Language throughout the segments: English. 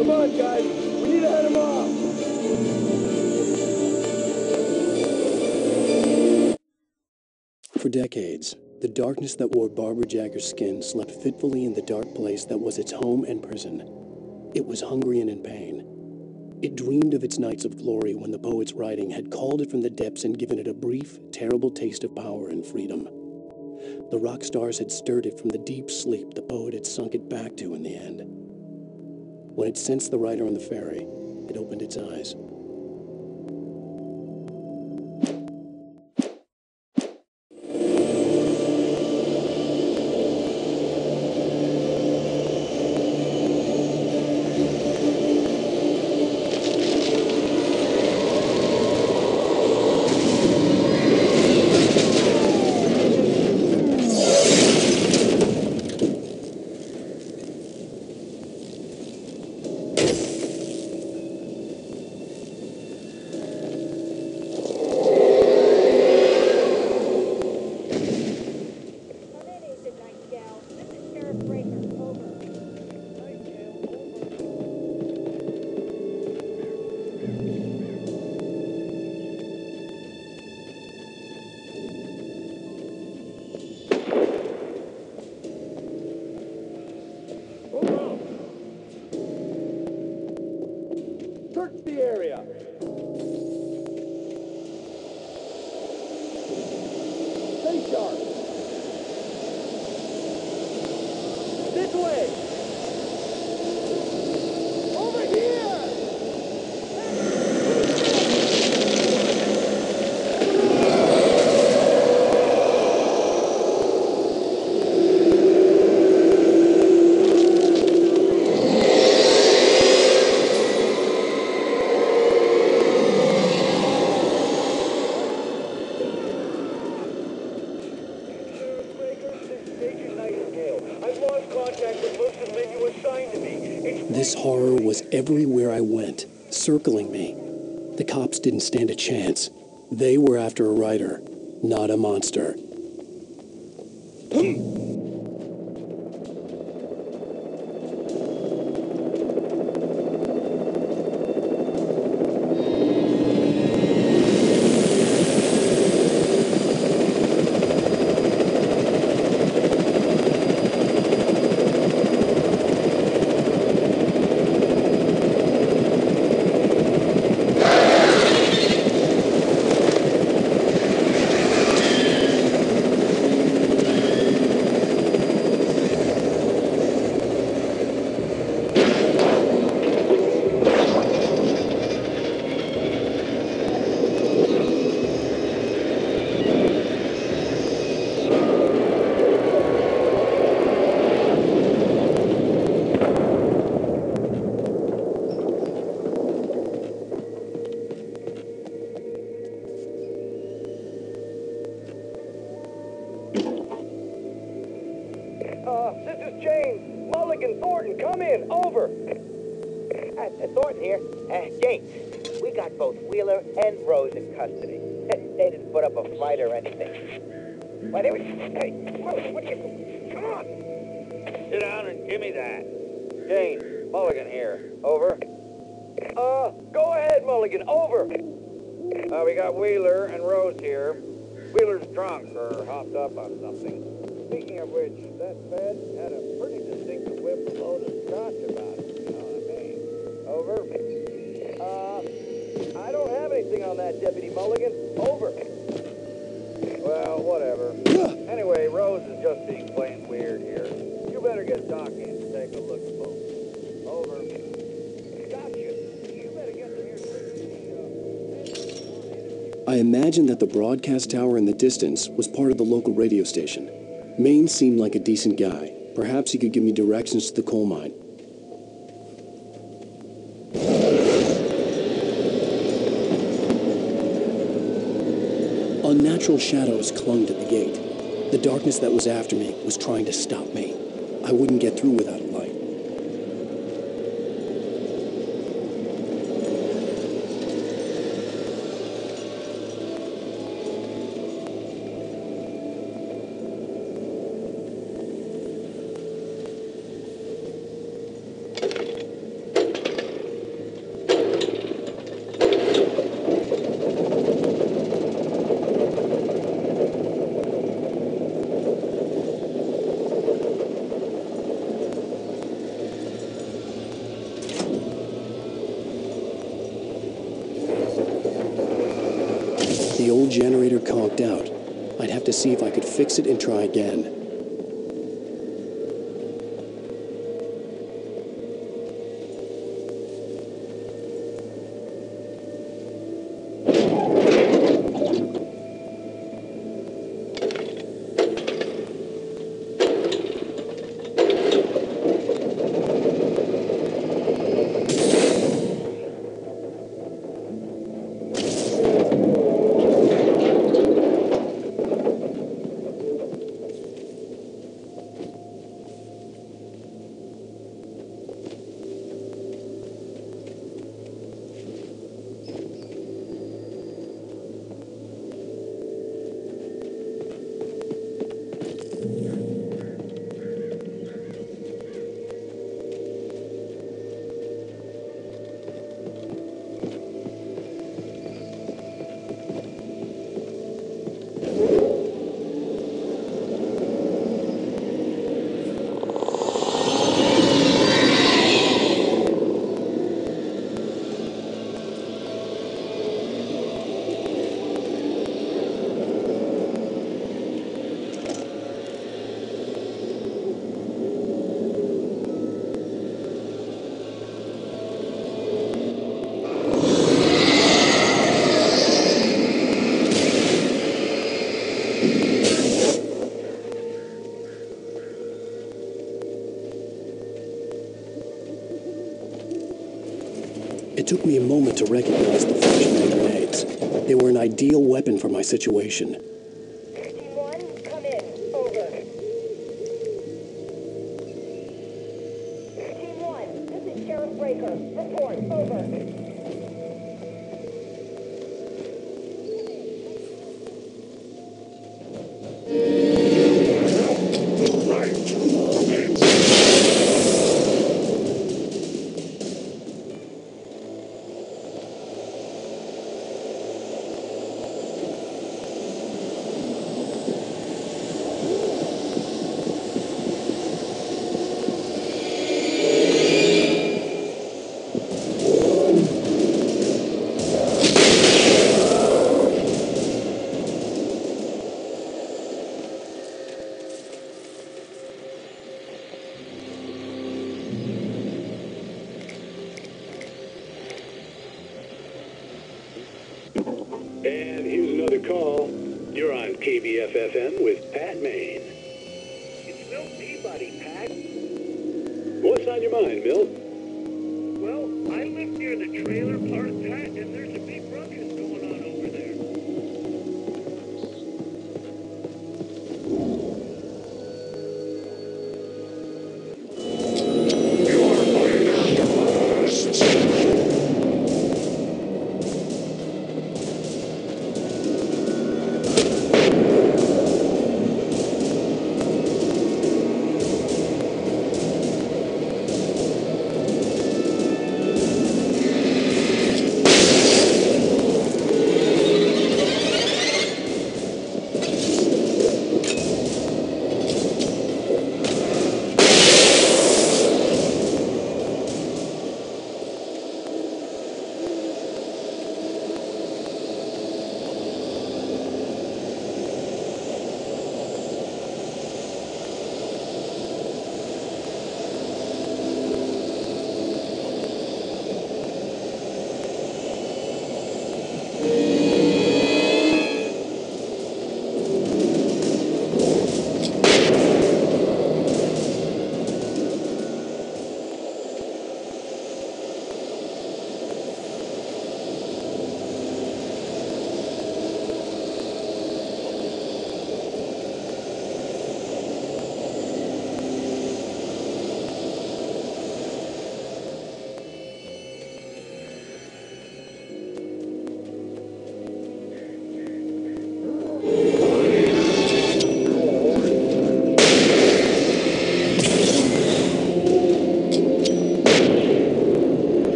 Come on, guys. We need to head him off. For decades, the darkness that wore Barbara Jagger's skin slept fitfully in the dark place that was its home and prison. It was hungry and in pain. It dreamed of its nights of glory when the poet's writing had called it from the depths and given it a brief, terrible taste of power and freedom. The rock stars had stirred it from the deep sleep the poet had sunk it back to in the end. When it sensed the writer on the ferry, it opened its eyes. Search the area. Stay sharp. This way. Over here. This horror was everywhere I went, circling me. The cops didn't stand a chance. They were after a writer, not a monster. This is James. Mulligan, Thornton, come in. Over. Thornton here. James, we got both Wheeler and Rose in custody. They didn't put up a fight or anything. Why, they were... Hey, Rose, what you... Come on. Sit down and give me that. James, Mulligan here. Over. Go ahead, Mulligan. Over. We got Wheeler and Rose here. Wheeler's drunk or hopped up on something. Speaking of which, that Fed had a pretty distinctive whip load of scotch about it, you know what I mean? Over. I don't have anything on that, Deputy Mulligan. Over. Well, whatever. Anyway, Rose is just being plain weird here. You better get Doc in to take a look at both. Over. Gotcha. You better get them here. I imagined that the broadcast tower in the distance was part of the local radio station. Maine seemed like a decent guy. Perhaps he could give me directions to the coal mine. Unnatural shadows clung to the gate. The darkness that was after me was trying to stop me. I wouldn't get through without a light. The old generator conked out. I'd have to see if I could fix it and try again. It took me a moment to recognize the flashbang grenades. They were an ideal weapon for my situation. Team 1, come in. Over. Team 1, this is Sheriff Breaker. Report. Over. And here's another call. You're on KBF-FM with Pat Maine. It's Milt Peabody, Pat. What's on your mind, Milt? Well, I live near the trailer park, Pat, and there's a big ruckus going on over there.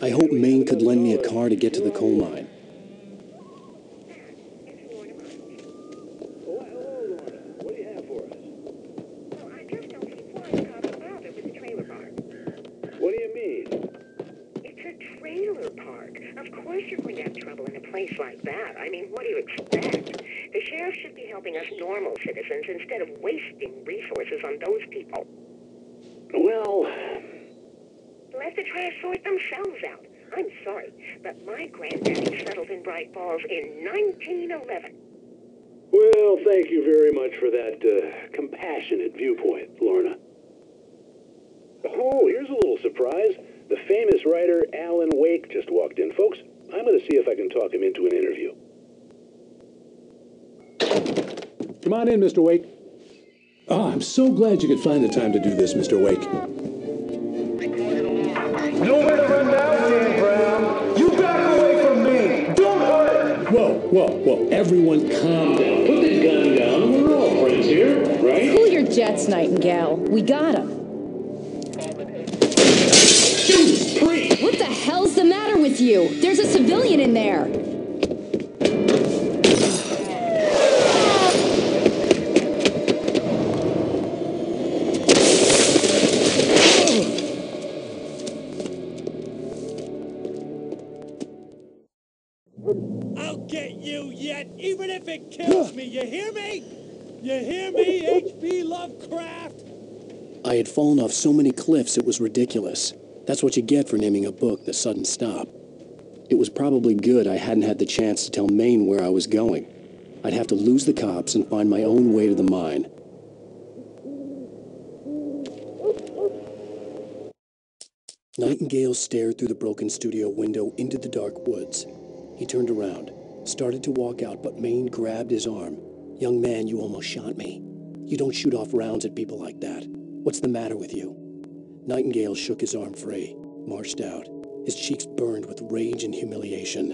I hoped Maine could lend me a car to get to the coal mine. Oh, hello, Lorna. What do you place like that. I mean, what do you expect? The sheriff should be helping us normal citizens instead of wasting resources on those people. Well, Let the trash sort themselves out. I'm sorry, but my granddaddy settled in Bright Falls in 1911. well, thank you very much for that compassionate viewpoint, Lorna. Oh, here's a little surprise. The famous writer Alan Wake just walked in. Folks, I'm going to see if I can talk him into an interview. Come on in, Mr. Wake. Oh, I'm so glad you could find the time to do this, Mr. Wake. Nowhere to run down, Dan Brown. You back away from me. Don't hurt it. Whoa. Everyone calm down. Put the gun down. We're all friends here, right? Cool your jets, Nightingale. We got him. What the hell's the matter with you? There's a civilian in there. I'll get you yet, even if it kills me. You hear me? You hear me, H.P. Lovecraft? I had fallen off so many cliffs it was ridiculous. That's what you get for naming a book The Sudden Stop. It was probably good I hadn't had the chance to tell Maine where I was going. I'd have to lose the cops and find my own way to the mine. Nightingale stared through the broken studio window into the dark woods. He turned around, started to walk out, but Maine grabbed his arm. "Young man, you almost shot me. You don't shoot off rounds at people like that. What's the matter with you?" Nightingale shook his arm free, marched out. His cheeks burned with rage and humiliation.